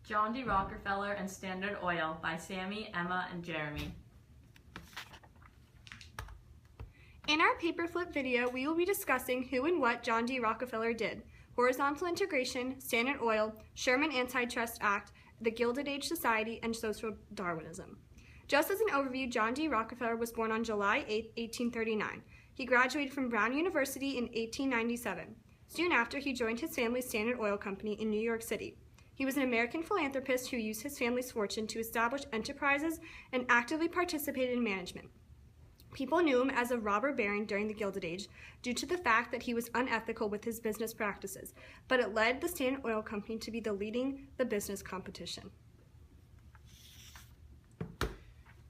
John D. Rockefeller and Standard Oil by Sammy, Emma, and Jeremy. In our paperflip video, we will be discussing who and what John D. Rockefeller did: horizontal integration, Standard Oil, Sherman Antitrust Act, the Gilded Age Society, and social Darwinism. Just as an overview, John D. Rockefeller was born on July 8, 1839. He graduated from Brown University in 1897. Soon after, he joined his family's Standard Oil Company in New York City. He was an American philanthropist who used his family's fortune to establish enterprises and actively participated in management. People knew him as a robber baron during the Gilded Age due to the fact that he was unethical with his business practices, but it led the Standard Oil Company to be leading the business competition.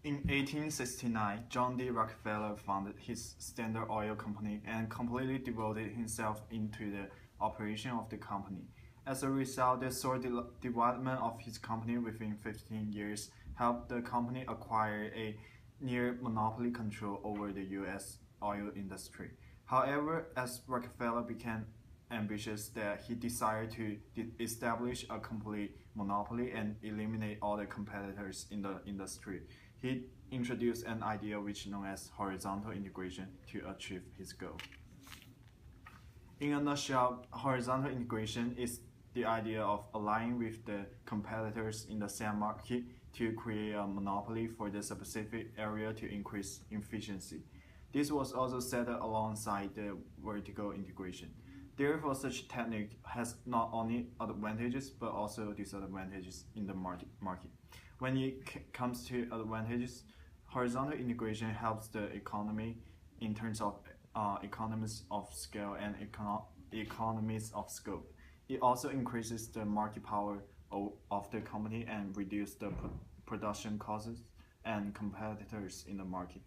In 1869, John D. Rockefeller founded his Standard Oil Company and completely devoted himself into the operation of the company. As a result, the sole development of his company within 15 years helped the company acquire a near monopoly control over the U.S. oil industry. However, as Rockefeller became ambitious, that he decided to establish a complete monopoly and eliminate all the competitors in the industry. He introduced an idea which known as horizontal integration to achieve his goal. In a nutshell, horizontal integration is the idea of aligning with the competitors in the same market to create a monopoly for the specific area to increase efficiency. This was also set alongside the vertical integration. Therefore, such technique has not only advantages but also disadvantages in the market. When it comes to advantages, horizontal integration helps the economy in terms of economies of scale and economies of scope. It also increases the market power of the company and reduces the production costs and competitors in the market.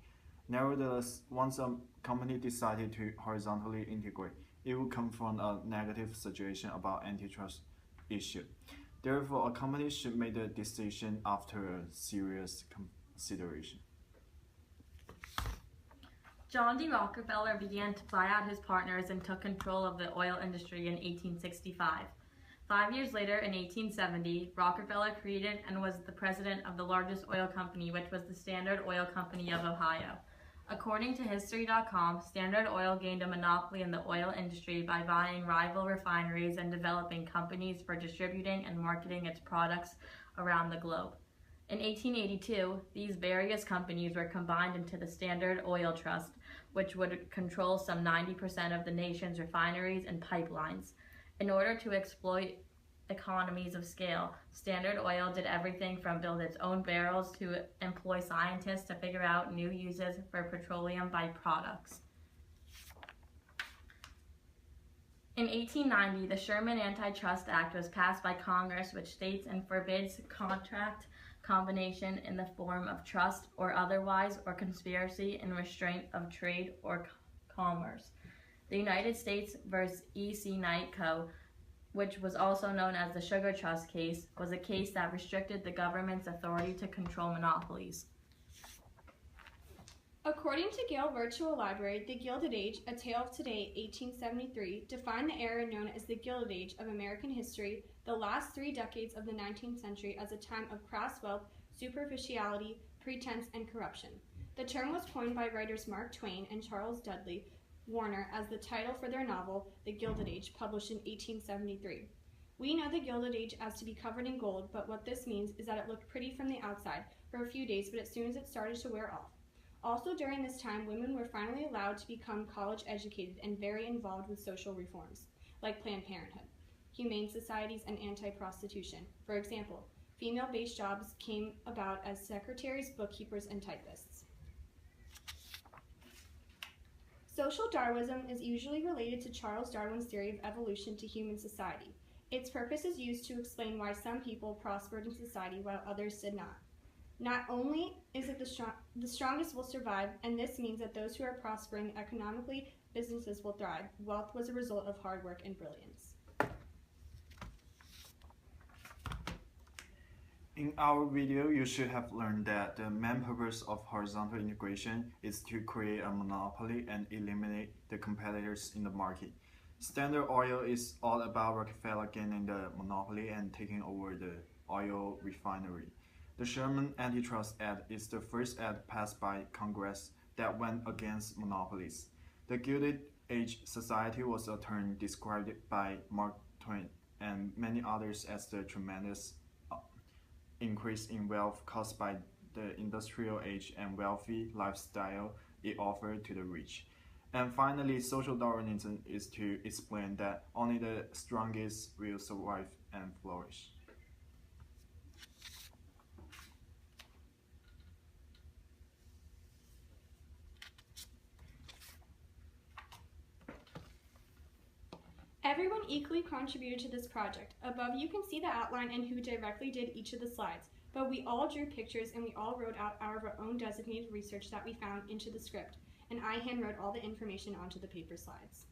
Nevertheless, once a company decided to horizontally integrate, it will confront a negative situation about antitrust issue. Therefore, a company should make the decision after a serious consideration. John D. Rockefeller began to buy out his partners and took control of the oil industry in 1865. 5 years later, in 1870, Rockefeller created and was the president of the largest oil company, which was the Standard Oil Company of Ohio. According to History.com, Standard Oil gained a monopoly in the oil industry by buying rival refineries and developing companies for distributing and marketing its products around the globe. In 1882, these various companies were combined into the Standard Oil Trust, which would control some 90% of the nation's refineries and pipelines. In order to exploit economies of scale, Standard Oil did everything from build its own barrels to employ scientists to figure out new uses for petroleum byproducts. In 1890, the Sherman Antitrust Act was passed by Congress, which states and forbids contract combination in the form of trust or otherwise, or conspiracy in restraint of trade or commerce. The United States versus E.C. Knight Co., which was also known as the Sugar Trust case, was a case that restricted the government's authority to control monopolies. According to Gale Virtual Library, The Gilded Age, A Tale of Today, 1873, defined the era known as the Gilded Age of American history, the last 3 decades of the 19th century, as a time of crass wealth, superficiality, pretense, and corruption. The term was coined by writers Mark Twain and Charles Dudley Warner as the title for their novel, The Gilded Age, published in 1873. We know the Gilded Age as to be covered in gold, but what this means is that it looked pretty from the outside for a few days, but as soon as it started to wear off. Also during this time, women were finally allowed to become college educated and very involved with social reforms, like Planned Parenthood, humane societies, and anti-prostitution. For example, female-based jobs came about as secretaries, bookkeepers, and typists. Social Darwinism is usually related to Charles Darwin's theory of evolution to human society. Its purpose is used to explain why some people prospered in society while others did not. Not only is it the strongest will survive, and this means that those who are prospering economically, businesses will thrive. Wealth was a result of hard work and brilliance. In our video, you should have learned that the main purpose of horizontal integration is to create a monopoly and eliminate the competitors in the market. Standard Oil is all about Rockefeller gaining the monopoly and taking over the oil refinery. The Sherman Antitrust Act is the first act passed by Congress that went against monopolies. The Gilded Age society was a term described by Mark Twain and many others as the tremendous increase in wealth caused by the industrial age and wealthy lifestyle it offered to the rich. And finally, social Darwinism is to explain that only the strongest will survive and flourish. Everyone equally contributed to this project. Above you can see the outline and who directly did each of the slides, but we all drew pictures and we all wrote out our own designated research that we found into the script, and I handwrote all the information onto the paper slides.